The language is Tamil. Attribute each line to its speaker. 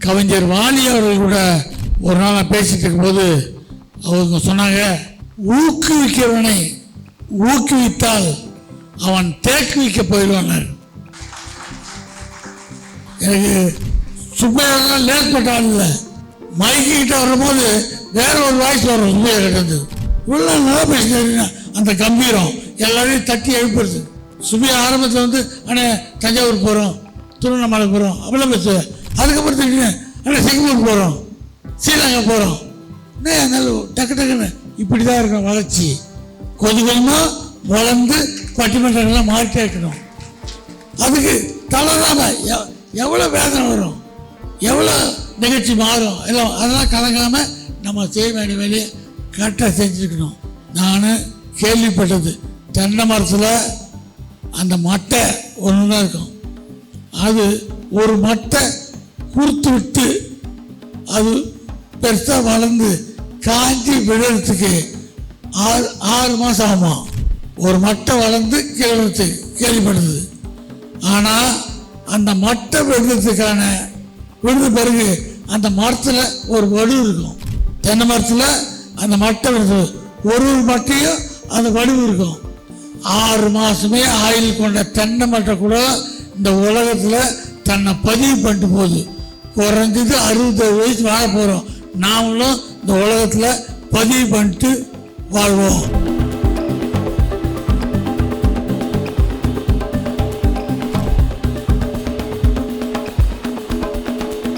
Speaker 1: கவிஞர் வாலி அவர்கள் கூட ஒரு நாள் நான் பேசிட்டு இருக்கும்போது அவங்க சொன்னாங்க, ஊக்குவிக்கிறவனை ஊக்குவித்தால் அவன் தேக்குவிக்க போயிடுவான். எனக்கு சுப்பையெல்லாம் லேட்பட்டால் இல்லை, மைக்கிட்ட வரும்போது வேற ஒரு வாய்ஸ் வரும். சுப்பையா கிட்டது இவ்வளோ நல்லா பேசினா அந்த கம்பீரம் எல்லாரையும் தட்டி எழுப்புறது. சுப்பையா ஆரம்பத்தில் ஆனால் தஞ்சாவூர் போகிறோம், திருவண்ணாமலை போகிறோம் அப்படிலாம் பேசுவேன். அதுக்கப்புறம் திடீர்னு ஆனால் சிங்கப்பூர் போகிறோம், ஸ்ரீலங்கா போகிறோம், டக்கு டக்குன்னு இப்படி தான் இருக்கணும். வளர்ச்சி கொஞ்சமாக வளர்ந்து பட்டிமன்றங்கள்லாம் மாறிட்டே இருக்கணும். அதுக்கு தளராமல் எவ்வளோ வேதனை வரும், எவ்வளோ நிகழ்ச்சி மாறும், எல்லாம் அதெல்லாம் கலங்காமல் நம்ம செய்ய வேண்டிய வேலையை கரெக்டாக செஞ்சுருக்கணும். நான் கேள்விப்பட்டது, தென்னை மரத்தில் அந்த மட்டை ஒன்று தான் இருக்கும். அது ஒரு மட்டை குறுத்து விட்டு அது பெருசாக வளர்ந்து காஞ்சி விழுறதுக்கு 6 மாதம் ஆகுமா. ஒரு மட்டை வளர்ந்து கீழே கேள்விப்படுது. ஆனால் அந்த மட்டை விழுறதுக்கான விழுந்த பிறகு அந்த மரத்தில் ஒரு வடிவு இருக்கும். தென்னை மரத்தில் அந்த மட்டை விழுது ஒரு மட்டையும் அந்த வடிவு இருக்கும். 6 மாதமே ஆயில் கொண்ட தென்னை மட்டை கூட இந்த உலகத்தில் தன்னை பதிவு பண்ணிட்டு போகுது. குறைஞ்சது 60 வயசு வாழ போகிறோம். நாமளும் இந்த உலகத்தில் பதிவு பண்ணிட்டு வாழ்வோம்.